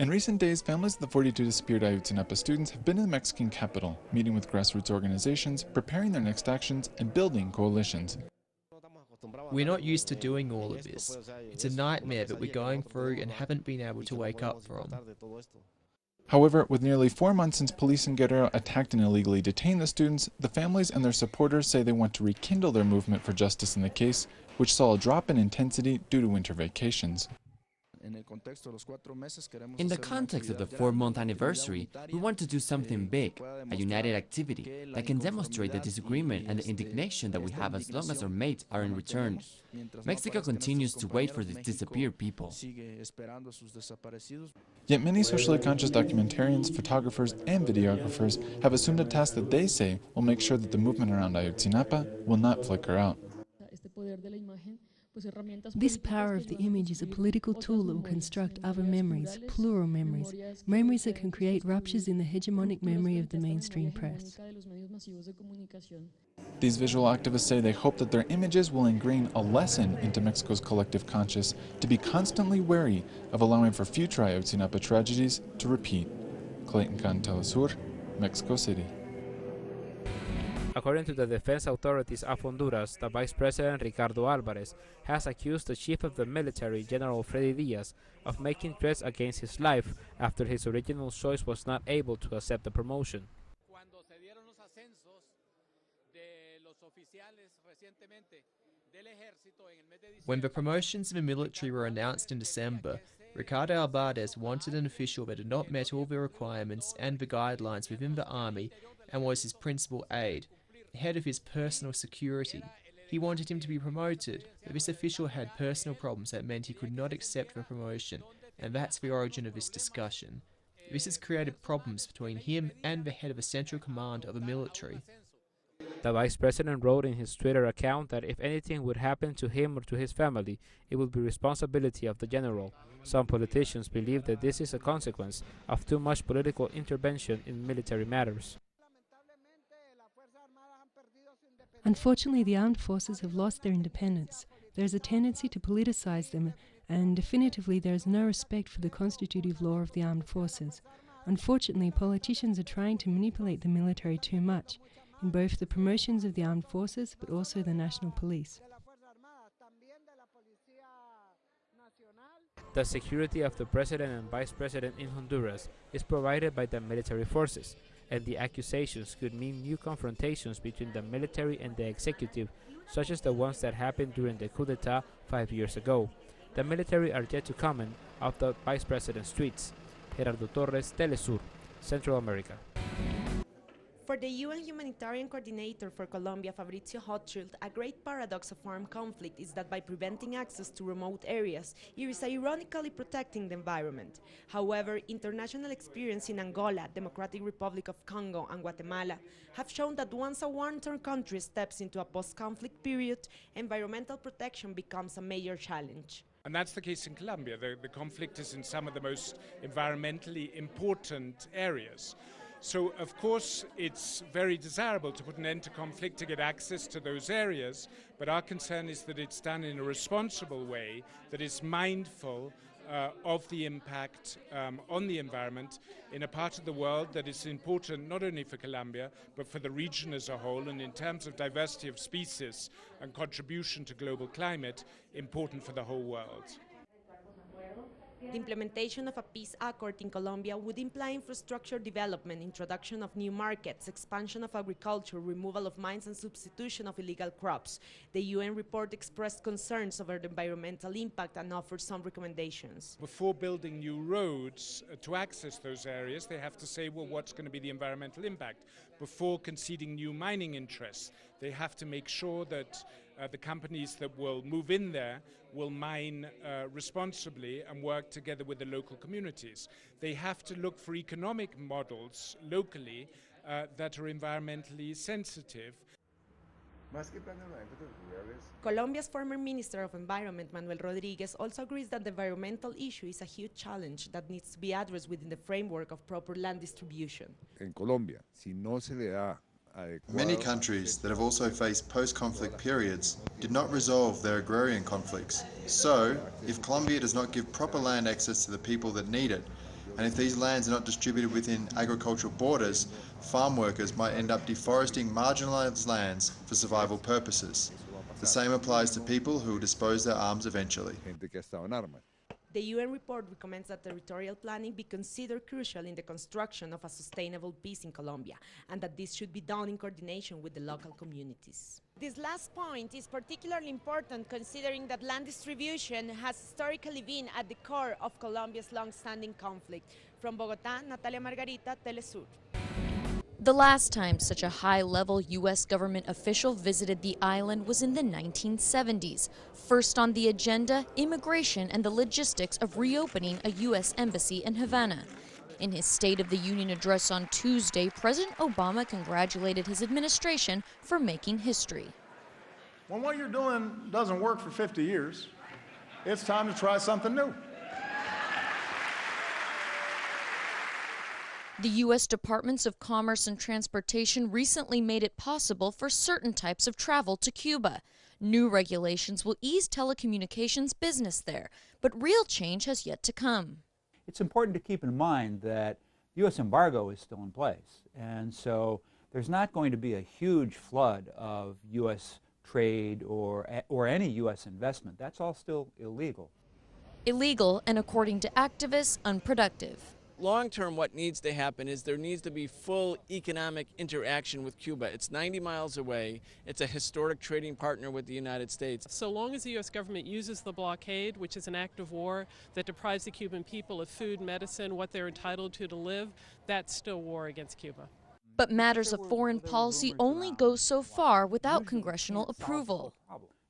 In recent days, families of the 42 disappeared Ayotzinapa students have been in the Mexican capital, meeting with grassroots organizations, preparing their next actions, and building coalitions. We're not used to doing all of this. It's a nightmare that we're going through and haven't been able to wake up from. However, with nearly 4 months since police in Guerrero attacked and illegally detained the students, the families and their supporters say they want to rekindle their movement for justice in the case, which saw a drop in intensity due to winter vacations. In the context of the 4-month anniversary, we want to do something big, a united activity that can demonstrate the disagreement and the indignation that we have as long as our mates are in return. Mexico continues to wait for the disappeared people. Yet many socially conscious documentarians, photographers, and videographers have assumed a task that they say will make sure that the movement around Ayotzinapa will not flicker out. This power of the image is a political tool that will construct other memories, plural memories, memories that can create ruptures in the hegemonic memory of the mainstream press. These visual activists say they hope that their images will ingrain a lesson into Mexico's collective conscious to be constantly wary of allowing for future Ayotzinapa tragedies to repeat. Clayton Khan, teleSUR, Mexico City. According to the defense authorities of Honduras, the Vice President Ricardo Álvarez has accused the chief of the military, General Freddy Diaz, of making threats against his life after his original choice was not able to accept the promotion. When the promotions in the military were announced in December, Ricardo Álvarez wanted an official that had not met all the requirements and the guidelines within the army and was his principal aide, head of his personal security. He wanted him to be promoted, but this official had personal problems that meant he could not accept the promotion, and that's the origin of this discussion. This has created problems between him and the head of the central command of the military. The Vice President wrote in his Twitter account that if anything would happen to him or to his family, it would be responsibility of the general. Some politicians believe that this is a consequence of too much political intervention in military matters. Unfortunately, the armed forces have lost their independence. There is a tendency to politicize them, and definitively there is no respect for the constitutive law of the armed forces. Unfortunately, politicians are trying to manipulate the military too much, in both the promotions of the armed forces but also the national police. The security of the President and Vice President in Honduras is provided by the military forces, and the accusations could mean new confrontations between the military and the executive, such as the ones that happened during the coup d'etat 5 years ago. The military are yet to comment of the Vice President's tweets. Gerardo Torres, teleSUR, Central America. For the UN Humanitarian Coordinator for Colombia, Fabrizio Hochschild, a great paradox of armed conflict is that by preventing access to remote areas, it is ironically protecting the environment. However, international experience in Angola, Democratic Republic of Congo, and Guatemala have shown that once a war-torn country steps into a post-conflict period, environmental protection becomes a major challenge. And that's the case in Colombia. The conflict is in some of the most environmentally important areas. So, of course, it's very desirable to put an end to conflict to get access to those areas, but our concern is that it's done in a responsible way, that is mindful of the impact on the environment in a part of the world that is important not only for Colombia, but for the region as a whole, and in terms of diversity of species and contribution to global climate, important for the whole world. The implementation of a peace accord in Colombia would imply infrastructure development, introduction of new markets, expansion of agriculture, removal of mines and substitution of illegal crops. The UN report expressed concerns over the environmental impact and offered some recommendations. Before building new roads to access those areas, they have to say, well, what's going to be the environmental impact? Before conceding new mining interests, they have to make sure that the companies that will move in there will mine responsibly and work together with the local communities. They have to look for economic models locally that are environmentally sensitive. Colombia's former Minister of Environment, Manuel Rodriguez, also agrees that the environmental issue is a huge challenge that needs to be addressed within the framework of proper land distribution. En Colombia, si no se le da Many countries that have also faced post-conflict periods did not resolve their agrarian conflicts. So, if Colombia does not give proper land access to the people that need it, And if these lands are not distributed within agricultural borders, farm workers might end up deforesting marginalized lands for survival purposes. The same applies to people who will dispose their arms eventually. Gente que ha estado en armas. The UN report recommends that territorial planning be considered crucial in the construction of a sustainable peace in Colombia, and that this should be done in coordination with the local communities. This last point is particularly important considering that land distribution has historically been at the core of Colombia's long-standing conflict. From Bogotá, Natalia Margarita, teleSUR. The last time such a high-level U.S. government official visited the island was in the 1970s. First on the agenda, immigration and the logistics of reopening a U.S. embassy in Havana. In his State of the Union address on Tuesday, President Obama congratulated his administration for making history. When what you're doing doesn't work for 50 years, it's time to try something new. The U.S. Departments of Commerce and Transportation recently made it possible for certain types of travel to Cuba. New regulations will ease telecommunications business there, but real change has yet to come. It's important to keep in mind that the U.S. embargo is still in place, and so there's not going to be a huge flood of U.S. trade or any U.S. investment. That's all still illegal. Illegal and, according to activists, unproductive. Long-term, what needs to happen is there needs to be full economic interaction with Cuba. It's 90 miles away. It's a historic trading partner with the United States. So long as the U.S. government uses the blockade, which is an act of war that deprives the Cuban people of food, medicine, what they're entitled to live, that's still war against Cuba. But matters of foreign policy only go so far without congressional approval.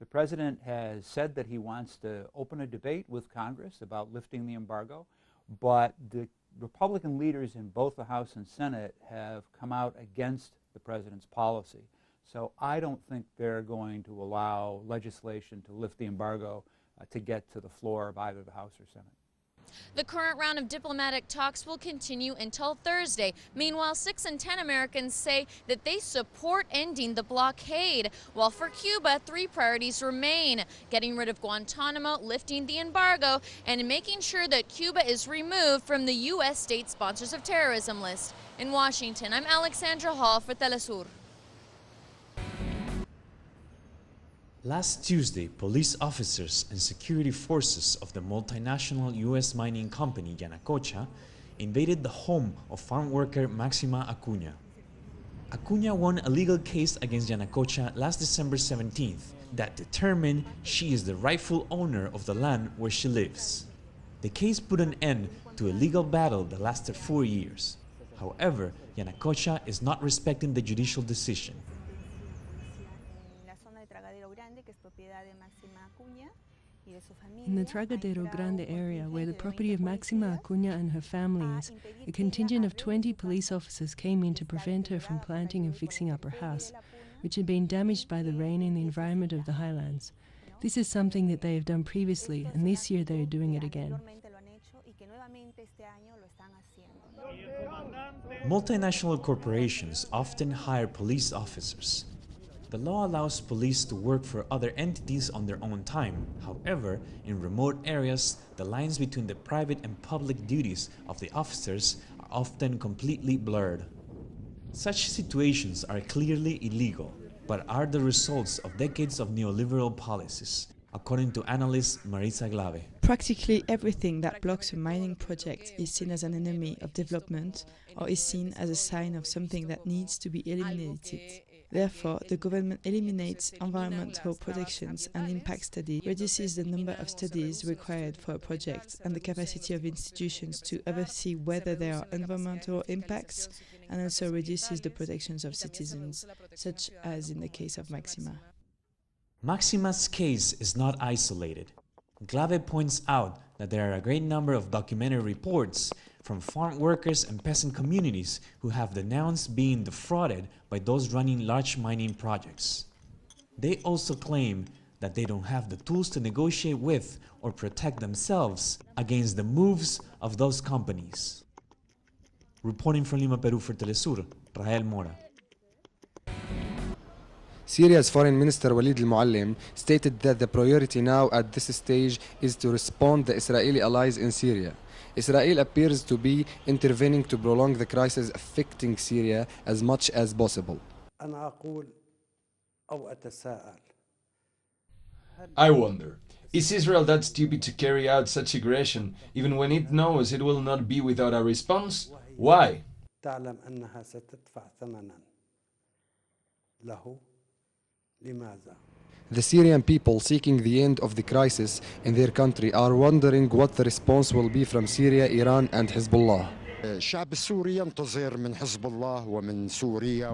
The president has said that he wants to open a debate with Congress about lifting the embargo, but the Republican leaders in both the House and Senate have come out against the president's policy. So I don't think they're going to allow legislation to lift the embargo to get to the floor of either the House or Senate. The current round of diplomatic talks will continue until Thursday. Meanwhile, 6 in 10 Americans say that they support ending the blockade. While for Cuba, 3 priorities remain: getting rid of Guantanamo, lifting the embargo, and making sure that Cuba is removed from the U.S. state sponsors of terrorism list. In Washington, I'm Alexandra Hall for teleSUR. Last Tuesday, police officers and security forces of the multinational U.S. mining company Yanacocha invaded the home of farm worker Maxima Acuña. Acuña won a legal case against Yanacocha last December 17th that determined she is the rightful owner of the land where she lives. The case put an end to a legal battle that lasted 4 years. However, Yanacocha is not respecting the judicial decision. In the Tragadero Grande area, where the property of Maxima Acuña and her family is, a contingent of 20 police officers came in to prevent her from planting and fixing up her house, which had been damaged by the rain and the environment of the highlands. This is something that they have done previously, and this year they are doing it again. Multinational corporations often hire police officers. The law allows police to work for other entities on their own time. However, in remote areas, the lines between the private and public duties of the officers are often completely blurred. Such situations are clearly illegal, but are the results of decades of neoliberal policies, according to analyst Marisa Glave. Practically everything that blocks a mining project is seen as an enemy of development or is seen as a sign of something that needs to be eliminated. Therefore, the government eliminates environmental protections and impact studies, reduces the number of studies required for a project and the capacity of institutions to oversee whether there are environmental impacts, and also reduces the protections of citizens, such as in the case of Maxima. Maxima's case is not isolated. Glave points out that there are a great number of documentary reports from farm workers and peasant communities who have denounced being defrauded by those running large mining projects. They also claim that they don't have the tools to negotiate with or protect themselves against the moves of those companies. Reporting from Lima, Peru for teleSUR, Rael Mora. Syria's Foreign Minister Walid al-Muallim stated that the priority now at this stage is to respond the Israeli allies in Syria. Israel appears to be intervening to prolong the crisis affecting Syria as much as possible. I wonder, is Israel that stupid to carry out such aggression, even when it knows it will not be without a response? Why? The Syrian people seeking the end of the crisis in their country are wondering what the response will be from Syria, Iran and Hezbollah. The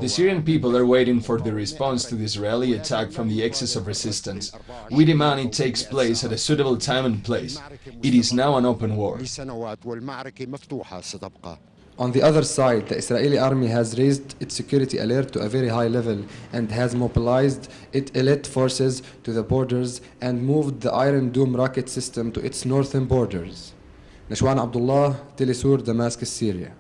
Syrian people are waiting for the response to the Israeli attack from the excess of resistance. We demand it takes place at a suitable time and place. It is now an open war. On the other side, the Israeli army has raised its security alert to a very high level and has mobilized its elite forces to the borders and moved the Iron Dome rocket system to its northern borders. Nashwan Abdullah, teleSUR, Damascus, Syria.